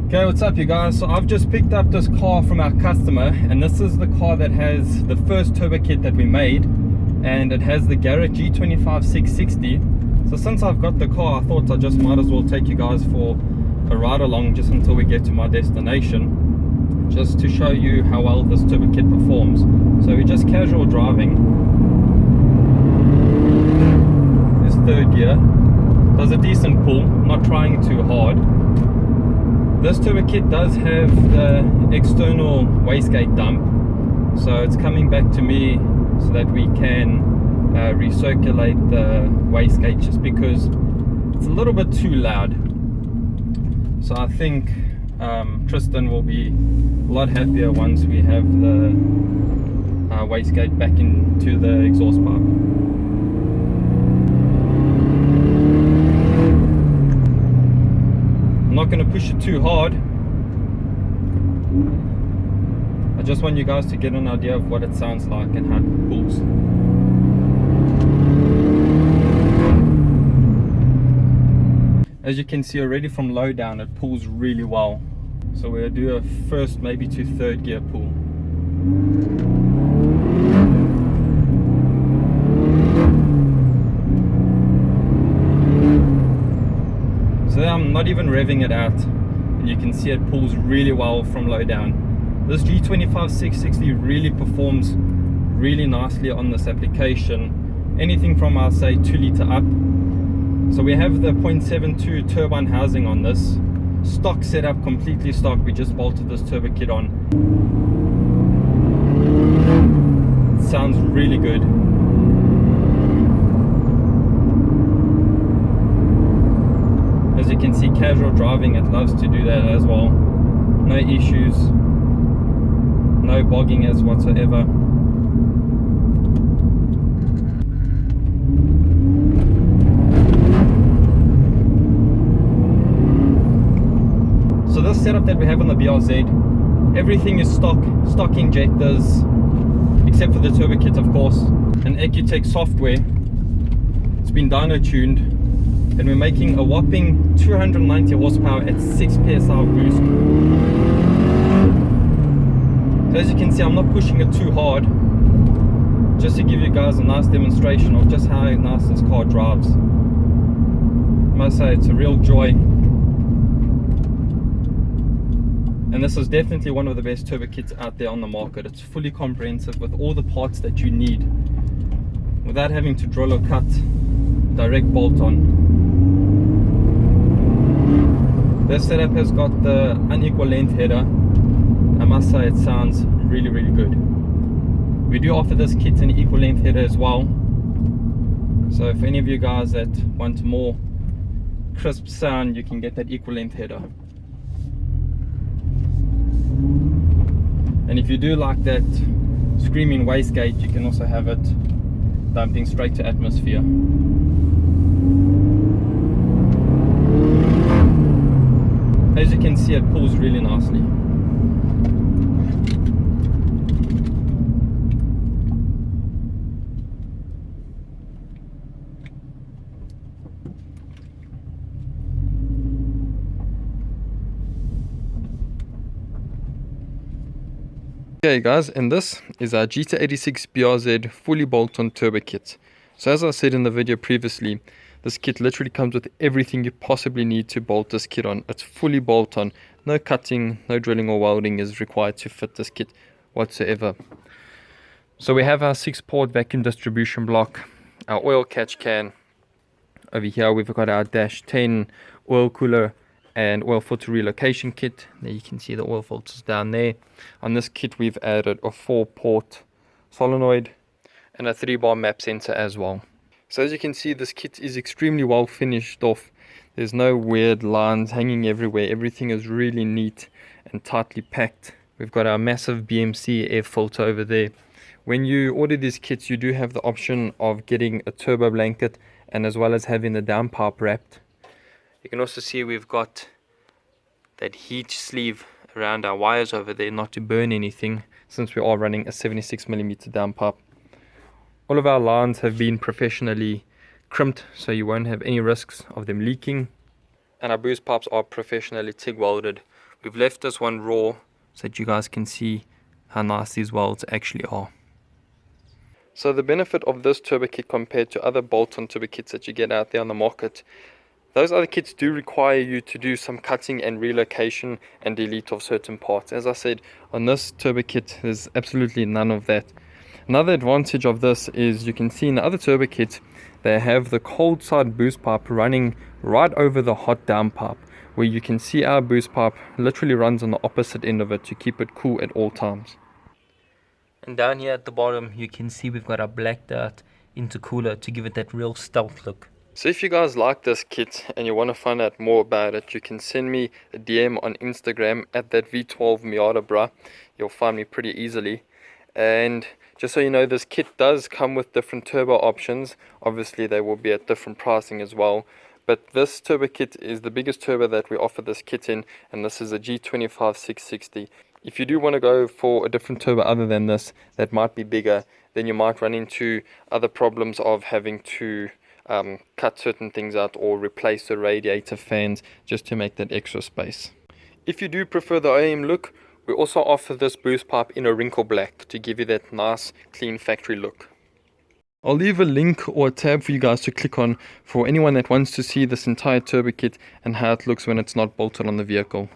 Okay, what's up you guys? So I've just picked up this car from our customer, and this is the car that has the first turbo kit that we made, and it has the Garrett G25-660. So since I've got the car, I thought I just might as well take you guys for a ride along just until we get to my destination, just to show you how well this turbo kit performs. So we're just casual driving. This third gear does a decent pull, not trying too hard. This turbo kit does have the external wastegate dump, so it's coming back to me so that we can recirculate the wastegate, just because it's a little bit too loud. So I think Tristan will be a lot happier once we have the wastegate back into the exhaust pipe. I'm not going to push it too hard. I just want you guys to get an idea of what it sounds like and how it pulls. As you can see already from low down, it pulls really well. So we'll do a first maybe to third gear pull. So I'm not even revving it out, and you can see it pulls really well from low down. This G25-660 really performs really nicely on this application, anything from I'll say 2 litre up. So we have the 0.72 turbine housing on this, stock setup, completely stock. We just bolted this turbo kit on. It sounds really good. As you can see, casual driving, it loves to do that as well. No issues, no bogging as whatsoever. So this setup that we have on the BRZ, everything is stock injectors, except for the turbo kit of course, and ECUTEK software. It's been dyno tuned, and we're making a whopping 290 horsepower at 6 psi of boost. So as you can see, I'm not pushing it too hard, just to give you guys a nice demonstration of just how nice this car drives. I must say it's a real joy, and this is definitely one of the best turbo kits out there on the market. It's fully comprehensive with all the parts that you need without having to drill or cut, direct bolt on. This setup has got the unequal length header. I must say it sounds really good. We do offer this kit an equal length header as well, so if any of you guys that want more crisp sound, you can get that equal length header. And if you do like that screaming wastegate, you can also have it dumping straight to atmosphere. As you can see, it pulls really nicely. Okay guys, and this is our gt86 BRZ fully bolt-on turbo kit. So as I said in the video previously, this kit literally comes with everything you possibly need to bolt this kit on. It's fully bolt-on. No cutting, no drilling or welding is required to fit this kit whatsoever. So we have our 6-port vacuum distribution block, our oil catch can. Over here we've got our dash 10 oil cooler and oil filter relocation kit. There you can see the oil filters down there. On this kit we've added a 4-port solenoid and a 3-bar map sensor as well. So as you can see, this kit is extremely well finished off. There's no weird lines hanging everywhere. Everything is really neat and tightly packed. We've got our massive BMC air filter over there. When you order these kits, you do have the option of getting a turbo blanket and as well as having the downpipe wrapped. You can also see we've got that heat sleeve around our wires over there, not to burn anything, since we are running a 76mm downpipe. All of our lines have been professionally crimped, so you won't have any risks of them leaking. And our boost pipes are professionally TIG welded We've left this one raw so that you guys can see how nice these welds actually are. So the benefit of this turbo kit compared to other bolt-on turbo kits that you get out there on the market, those other kits do require you to do some cutting and relocation and delete of certain parts. As I said, on this turbo kit there's absolutely none of that. Another advantage of this is you can see in the other turbo kits they have the cold side boost pipe running right over the hot down pipe, where you can see our boost pipe literally runs on the opposite end of it to keep it cool at all times. And down here at the bottom you can see we've got our black dirt intercooler to give it that real stealth look. So if you guys like this kit and you want to find out more about it, you can send me a DM on Instagram at that V12 Miata bruh. You'll find me pretty easily. And just so you know, this kit does come with different turbo options. Obviously they will be at different pricing as well. But this turbo kit is the biggest turbo that we offer this kit in, and this is a G25-660. If you do want to go for a different turbo other than this that might be bigger, then you might run into other problems of having to cut certain things out or replace the radiator fans just to make that extra space. If you do prefer the OEM look, we also offer this boost pipe in a wrinkle black to give you that nice clean factory look. I'll leave a link or a tab for you guys to click on for anyone that wants to see this entire turbo kit and how it looks when it's not bolted on the vehicle.